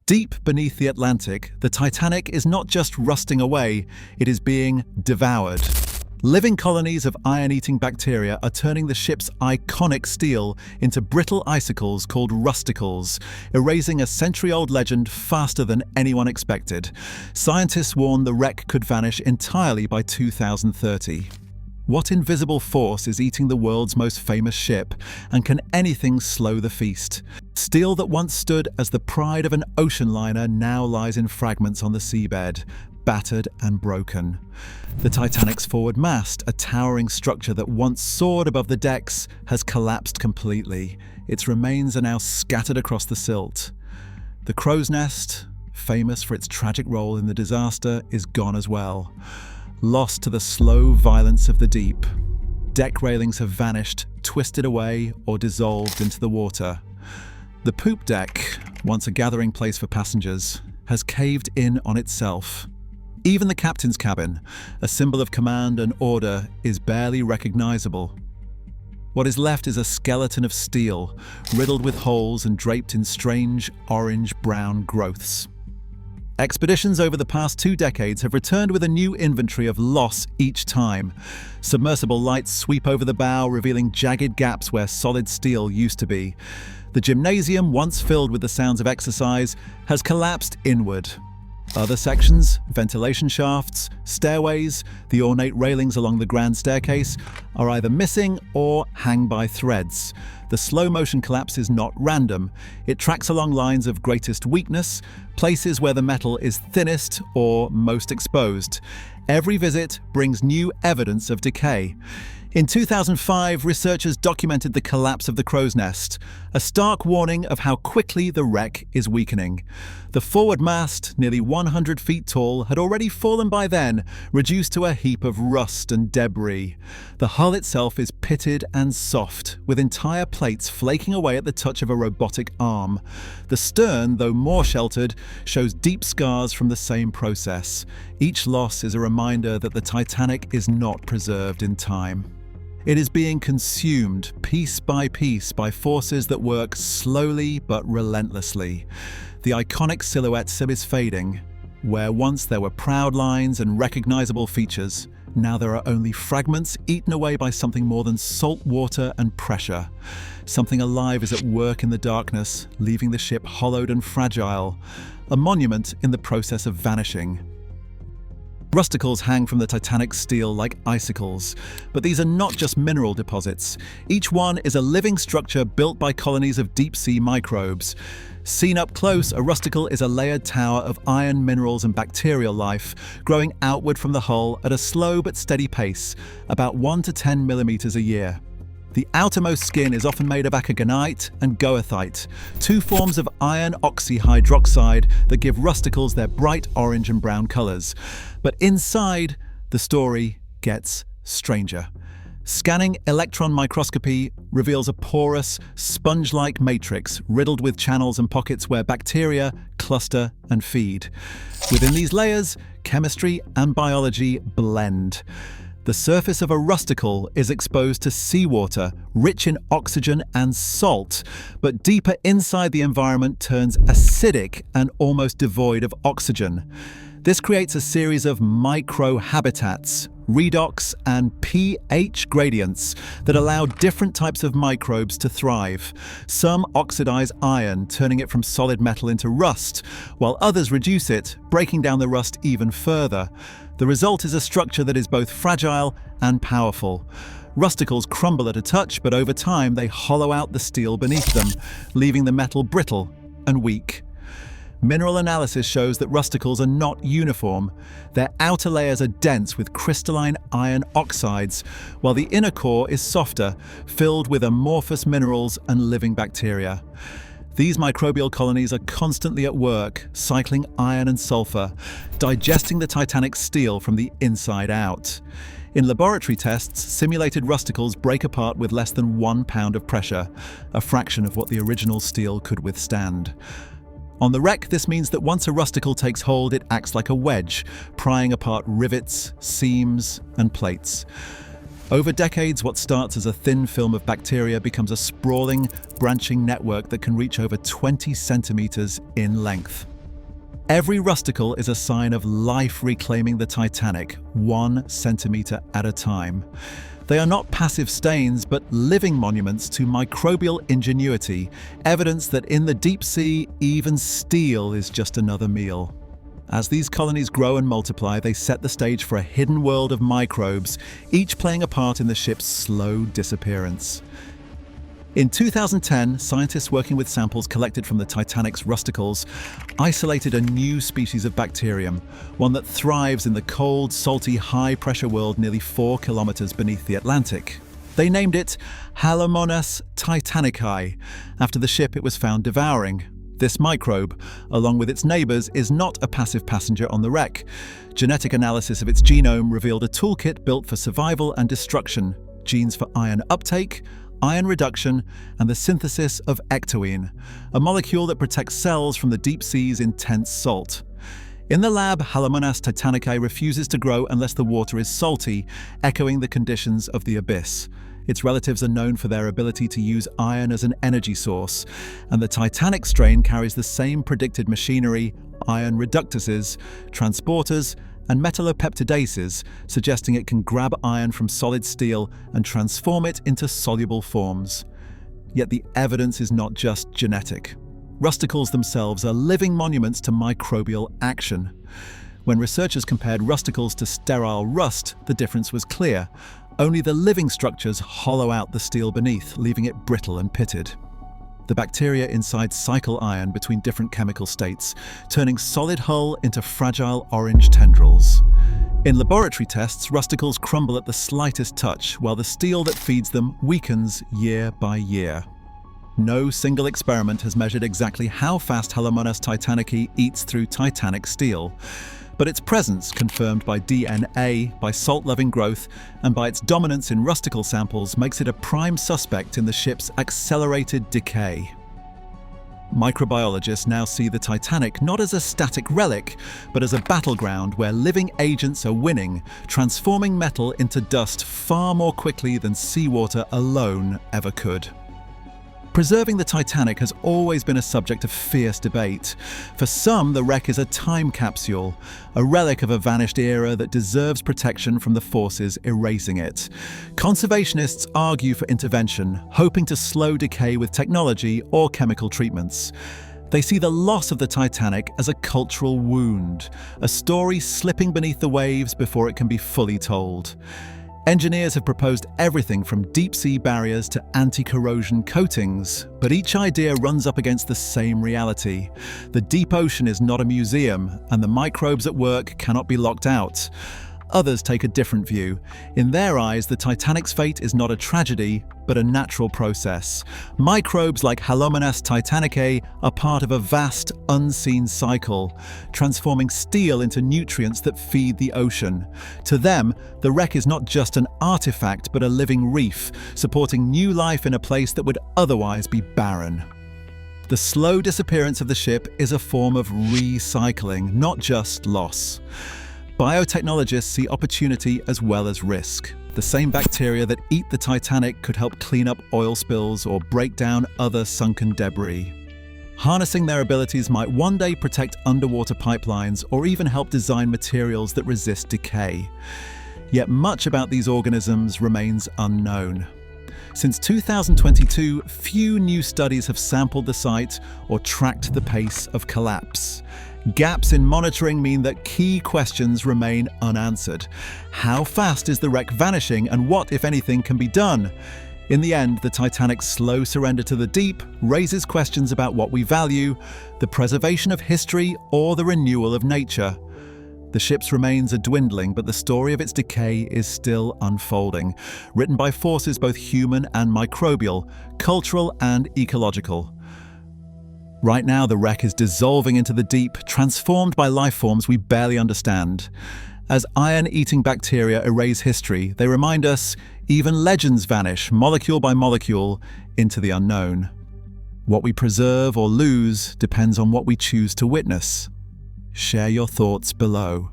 Deep beneath the Atlantic, the Titanic is not just rusting away, it is being devoured. Living colonies of iron-eating bacteria are turning the ship's iconic steel into brittle icicles called rusticles, erasing a century-old legend faster than anyone expected. Scientists warn the wreck could vanish entirely by 2030. What invisible force is eating the world's most famous ship, and can anything slow the feast? Steel that once stood as the pride of an ocean liner now lies in fragments on the seabed, battered and broken. The Titanic's forward mast, a towering structure that once soared above the decks, has collapsed completely. Its remains are now scattered across the silt. The crow's nest, famous for its tragic role in the disaster, is gone as well. Lost to the slow violence of the deep. Deck railings have vanished, twisted away, or dissolved into the water. The poop deck, once a gathering place for passengers, has caved in on itself. Even the captain's cabin, a symbol of command and order, is barely recognizable. What is left is a skeleton of steel, riddled with holes and draped in strange orange-brown growths. Expeditions over the past 2 decades have returned with a new inventory of loss each time. Submersible lights sweep over the bow, revealing jagged gaps where solid steel used to be. The gymnasium, once filled with the sounds of exercise, has collapsed inward. Other sections, ventilation shafts, stairways, the ornate railings along the grand staircase, are either missing or hang by threads. The slow-motion collapse is not random. It tracks along lines of greatest weakness, places where the metal is thinnest or most exposed. Every visit brings new evidence of decay. In 2005, researchers documented the collapse of the crow's nest, a stark warning of how quickly the wreck is weakening. The forward mast, nearly 100 feet tall, had already fallen by then, reduced to a heap of rust and debris. The hull itself is pitted and soft, with entire plates flaking away at the touch of a robotic arm. The stern, though more sheltered, shows deep scars from the same process. Each loss is a reminder that the Titanic is not preserved in time. It is being consumed piece by forces that work slowly but relentlessly. The iconic silhouette is fading. Where once there were proud lines and recognizable features, now there are only fragments eaten away by something more than salt water and pressure. Something alive is at work in the darkness, leaving the ship hollowed and fragile, a monument in the process of vanishing. Rusticles hang from the Titanic's steel like icicles, but these are not just mineral deposits. Each one is a living structure built by colonies of deep-sea microbes. Seen up close, a rusticle is a layered tower of iron, minerals and bacterial life, growing outward from the hull at a slow but steady pace, about 1 to 10 millimeters a year. The outermost skin is often made of acagonite and goethite, 2 forms of iron oxyhydroxide that give rusticles their bright orange and brown colors. But inside, the story gets stranger. Scanning electron microscopy reveals a porous, sponge-like matrix riddled with channels and pockets where bacteria cluster and feed. Within these layers, chemistry and biology blend. The surface of a rusticle is exposed to seawater, rich in oxygen and salt, but deeper inside the environment turns acidic and almost devoid of oxygen. This creates a series of microhabitats, redox and pH gradients that allow different types of microbes to thrive. Some oxidize iron, turning it from solid metal into rust, while others reduce it, breaking down the rust even further. The result is a structure that is both fragile and powerful. Rusticles crumble at a touch, but over time they hollow out the steel beneath them, leaving the metal brittle and weak. Mineral analysis shows that rusticles are not uniform. Their outer layers are dense with crystalline iron oxides, while the inner core is softer, filled with amorphous minerals and living bacteria. These microbial colonies are constantly at work, cycling iron and sulfur, digesting the Titanic's steel from the inside out. In laboratory tests, simulated rusticles break apart with less than 1 pound of pressure, a fraction of what the original steel could withstand. On the wreck, this means that once a rusticle takes hold, it acts like a wedge, prying apart rivets, seams, and plates. Over decades, what starts as a thin film of bacteria becomes a sprawling, branching network that can reach over 20 centimeters in length. Every rusticle is a sign of life reclaiming the Titanic, 1 centimeter at a time. They are not passive stains, but living monuments to microbial ingenuity, evidence that in the deep sea, even steel is just another meal. As these colonies grow and multiply, they set the stage for a hidden world of microbes, each playing a part in the ship's slow disappearance. In 2010, scientists working with samples collected from the Titanic's rusticles isolated a new species of bacterium, one that thrives in the cold, salty, high-pressure world nearly 4 kilometers beneath the Atlantic. They named it Halomonas titanicae, after the ship it was found devouring. This microbe, along with its neighbors, is not a passive passenger on the wreck. Genetic analysis of its genome revealed a toolkit built for survival and destruction: genes for iron uptake, iron reduction, and the synthesis of ectoine, a molecule that protects cells from the deep sea's intense salt. In the lab, Halomonas titanicae refuses to grow unless the water is salty, echoing the conditions of the abyss. Its relatives are known for their ability to use iron as an energy source, and the Titanic strain carries the same predicted machinery: iron reductases, transporters, and metallopeptidases, suggesting it can grab iron from solid steel and transform it into soluble forms. Yet the evidence is not just genetic. Rusticles themselves are living monuments to microbial action. When researchers compared rusticles to sterile rust, the difference was clear. Only the living structures hollow out the steel beneath, leaving it brittle and pitted. The bacteria inside cycle iron between different chemical states, turning solid hull into fragile orange tendrils. In laboratory tests, rusticles crumble at the slightest touch, while the steel that feeds them weakens year by year. No single experiment has measured exactly how fast Halomonas titanicae eats through Titanic steel, but its presence, confirmed by DNA, by salt-loving growth, and by its dominance in rusticle samples, makes it a prime suspect in the ship's accelerated decay. Microbiologists now see the Titanic not as a static relic, but as a battleground where living agents are winning, transforming metal into dust far more quickly than seawater alone ever could. Preserving the Titanic has always been a subject of fierce debate. For some, the wreck is a time capsule, a relic of a vanished era that deserves protection from the forces erasing it. Conservationists argue for intervention, hoping to slow decay with technology or chemical treatments. They see the loss of the Titanic as a cultural wound, a story slipping beneath the waves before it can be fully told. Engineers have proposed everything from deep-sea barriers to anti-corrosion coatings, but each idea runs up against the same reality. The deep ocean is not a museum, and the microbes at work cannot be locked out. Others take a different view. In their eyes, the Titanic's fate is not a tragedy, but a natural process. Microbes like Halomonas titanicae are part of a vast, unseen cycle, transforming steel into nutrients that feed the ocean. To them, the wreck is not just an artifact, but a living reef, supporting new life in a place that would otherwise be barren. The slow disappearance of the ship is a form of recycling, not just loss. Biotechnologists see opportunity as well as risk. The same bacteria that eat the Titanic could help clean up oil spills or break down other sunken debris. Harnessing their abilities might one day protect underwater pipelines or even help design materials that resist decay. Yet much about these organisms remains unknown. Since 2022, few new studies have sampled the site or tracked the pace of collapse. Gaps in monitoring mean that key questions remain unanswered. How fast is the wreck vanishing, and what, if anything, can be done? In the end, the Titanic's slow surrender to the deep raises questions about what we value: the preservation of history or the renewal of nature. The ship's remains are dwindling, but the story of its decay is still unfolding, written by forces both human and microbial, cultural and ecological. Right now, the wreck is dissolving into the deep, transformed by life forms we barely understand. As iron-eating bacteria erase history, they remind us even legends vanish, molecule by molecule, into the unknown. What we preserve or lose depends on what we choose to witness. Share your thoughts below.